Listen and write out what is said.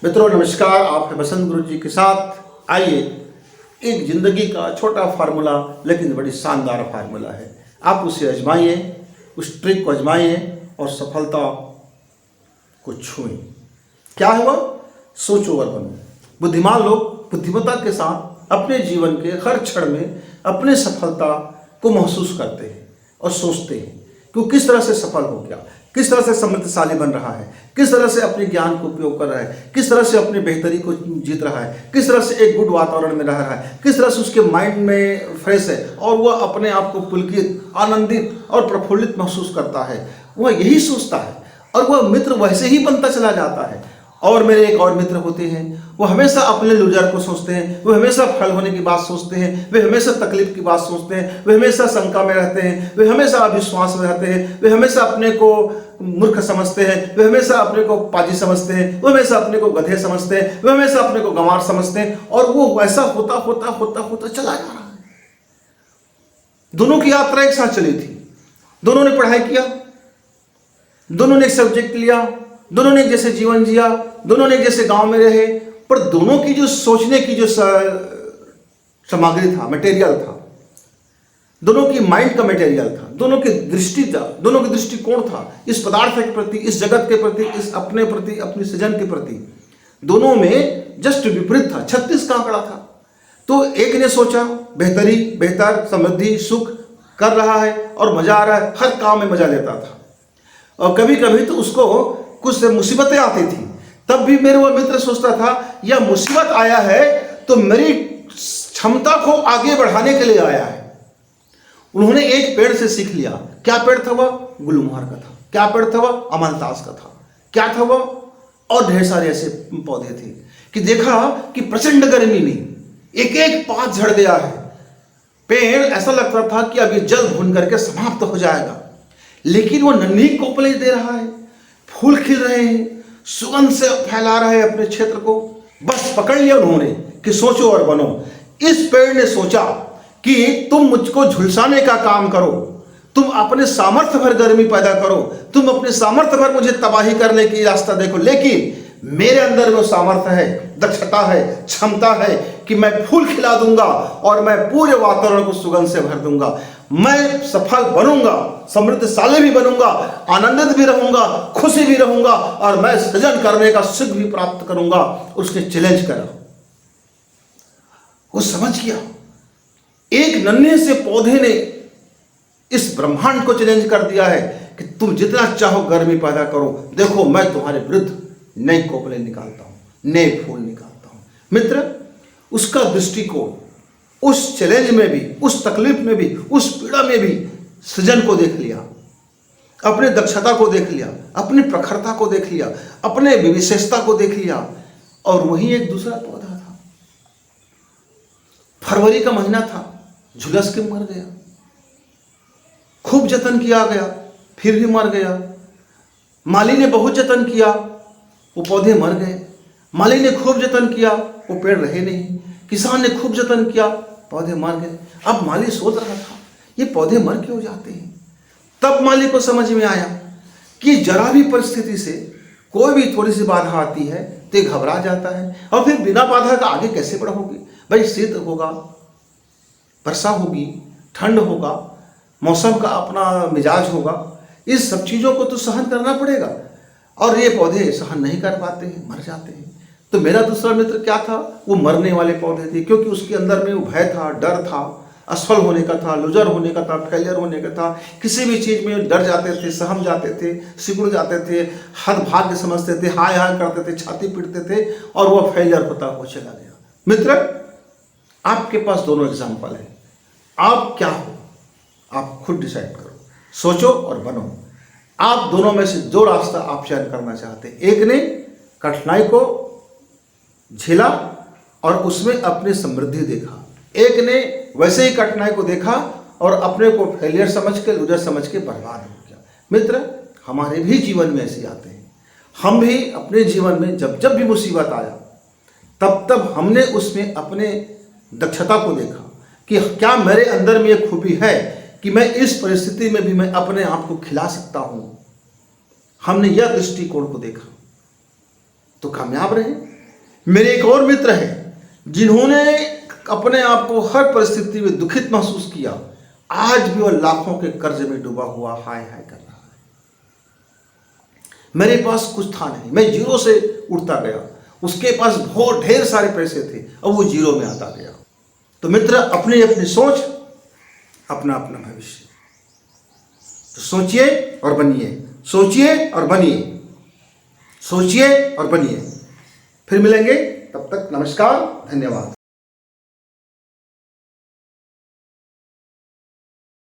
मित्रों नमस्कार, आप हैं बसंत गुरु जी के साथ। आइए, एक जिंदगी का छोटा फार्मूला लेकिन बड़ी शानदार फार्मूला है। आप उसे आजमाइए, उस ट्रिक को आजमाइए और सफलता को छुएं। क्या है वो? सोचो और बनो। बुद्धिमान लोग बुद्धिमत्ता के साथ अपने जीवन के हर क्षण में अपने सफलता को महसूस करते हैं और सोचते हैं कि वो किस तरह से सफल हो गया, किस तरह से समृद्धशाली बन रहा है, किस तरह से अपने ज्ञान को उपयोग कर रहा है, किस तरह से अपनी बेहतरी को जीत रहा है, किस तरह से एक गुड वातावरण में रह रहा है, किस तरह से उसके माइंड में फ्रेश है और वह अपने आप को पुलकित, आनंदित और प्रफुल्लित महसूस करता है। वह यही सोचता है और वह मित्र वैसे ही बनता चला जाता है। और मेरे एक और मित्र होते हैं, वो हमेशा अपने लूजर को सोचते हैं, वे हमेशा फेल होने की बात सोचते हैं, वे हमेशा तकलीफ की बात सोचते हैं, वे हमेशा शंका में रहते हैं, वे हमेशा अविश्वास में रहते हैं, वे हमेशा अपने को मूर्ख समझते हैं, वे हमेशा अपने को पाजी समझते हैं, वे हमेशा अपने को गधे समझते हैं, वे हमेशा अपने को गंवार समझते हैं और वो वैसा होता होता होता होता चला जा रहा है। दोनों की यात्रा एक साथ चली थी, दोनों ने पढ़ाई किया, दोनों ने एक सब्जेक्ट लिया, दोनों ने एक जैसे जीवन जिया, दोनों ने एक जैसे गांव में रहे, पर दोनों की जो सोचने की जो सामग्री था, मटेरियल था, दोनों की माइंड का मटेरियल था, दोनों की दृष्टि था, दोनों की दृष्टिकोण था इस पदार्थ के प्रति, इस जगत के प्रति, इस अपने प्रति, अपनी सृजन के प्रति, दोनों में जस्ट विपरीत था। 36 का आंकड़ा था। तो एक ने सोचा बेहतरी, बेहतर, समृद्धि, सुख कर रहा है और मजा आ रहा है, हर काम में मजा लेता था। और कभी कभी तो उसको कुछ मुसीबतें आती थी, तब भी मेरे वो मित्र सोचता था यह मुसीबत आया है तो मेरी क्षमता को आगे बढ़ाने के लिए आया है। उन्होंने एक पेड़ से सीख लिया। क्या पेड़ था वह? गुलमोहर का था। क्या पेड़ था वह? अमलतास का था। क्या था वह? और ढेर सारे ऐसे पौधे थे कि देखा कि प्रचंड गर्मी में एक एक पात झड़ गया है। पेड़ ऐसा लगता था कि अभी जल भून करके समाप्त हो जाएगा, लेकिन वो नन्ही कोपलें दे रहा है, फूल खिल रहे हैं, सुगंध से फैला रहा है अपने क्षेत्र को। बस पकड़ लिया उन्होंने कि सोचो और बनो। इस पेड़ ने सोचा कि तुम मुझको झुलसाने का काम करो, तुम अपने सामर्थ्य भर गर्मी पैदा करो, तुम अपने सामर्थ्य भर मुझे तबाही करने की रास्ता देखो, लेकिन मेरे अंदर वो सामर्थ्य है, दक्षता है, क्षमता है कि मैं फूल खिला दूंगा और मैं पूरे वातावरण को सुगंध से भर दूंगा। मैं सफल बनूंगा, समृद्धशाली भी बनूंगा, आनंदित भी रहूंगा, खुशी भी रहूंगा और मैं सृजन करने का सुख भी प्राप्त करूंगा। उसने चैलेंज करा। वो समझ गया एक नन्हे से पौधे ने इस ब्रह्मांड को चैलेंज कर दिया है कि तुम जितना चाहो गर्मी पैदा करो, देखो मैं तुम्हारे विरुद्ध नई कोपलें निकालता हूं, नए फूल निकालता हूं। मित्र, उसका दृष्टिकोण उस चैलेंज में भी, उस तकलीफ में भी, उस पीड़ा में भी सृजन को देख लिया, अपने दक्षता को देख लिया, अपनी प्रखरता को देख लिया, अपने विशेषता को देख लिया। और वहीं एक दूसरा पौधा था, फरवरी का महीना था, झुलस के मर गया। खूब जतन किया गया, फिर भी मर गया। माली ने बहुत जतन किया, वो पौधे मर गए। माली ने खूब जतन किया, वो पेड़ रहे नहीं। किसान ने खूब जतन किया, पौधे मर गए। अब माली सोच रहा था ये पौधे मर क्यों जाते हैं। तब माली को समझ में आया कि जरा भी परिस्थिति से कोई भी थोड़ी सी बाधा आती है तो ये घबरा जाता है और फिर बिना बाधा का आगे कैसे बढ़ोगे। भाई शीत होगा, वर्षा होगी, ठंड होगा, मौसम का अपना मिजाज होगा, इस सब चीज़ों को तो सहन करना पड़ेगा और ये पौधे सहन नहीं कर पाते हैं, मर जाते हैं। तो मेरा दूसरा मित्र क्या था? वो मरने वाले पौधे थे, क्योंकि उसके अंदर में वो भय था, डर था, असफल होने का था, लूजर होने का था, फेलियर होने का था। किसी भी चीज़ में डर जाते थे, सहम जाते थे, सिकुड़ जाते थे, हदभाग्य समझते थे, हाय हाय करते थे, छाती पीटते थे और वह फेलियर होता हुआ चला गया। मित्र, आपके पास दोनों एग्जाम्पल है। आप क्या हो आप खुद डिसाइड करो, सोचो और बनो। आप दोनों में से दो रास्ता आप चयन करना चाहते हैं। एक ने कठिनाई को झेला और उसमें अपनी समृद्धि देखा, एक ने वैसे ही कठिनाई को देखा और अपने को फेलियर समझ के, लूजर समझ के बर्बाद हो गया। मित्र, हमारे भी जीवन में ऐसे आते हैं। हम भी अपने जीवन में जब जब भी मुसीबत आया तब तब हमने उसमें अपने दक्षता को देखा कि क्या मेरे अंदर में ये खूबी है कि मैं इस परिस्थिति में भी मैं अपने आप को खिला सकता हूं। हमने यह दृष्टिकोण को देखा तो कामयाब रहे। मेरे एक और मित्र हैं जिन्होंने अपने आप को हर परिस्थिति में दुखित महसूस किया, आज भी वह लाखों के कर्ज में डूबा हुआ हाय हाय कर रहा है। मेरे पास कुछ था नहीं, मैं जीरो से उठता गया, उसके पास बहुत ढेर सारे पैसे थे, अब वो जीरो में आता गया। तो मित्र, अपनी अपनी सोच, अपना अपना भविष्य। तो सोचिए और बनिए, सोचिए और बनिए, सोचिए और बनिए। फिर मिलेंगे, तब तक नमस्कार, धन्यवाद।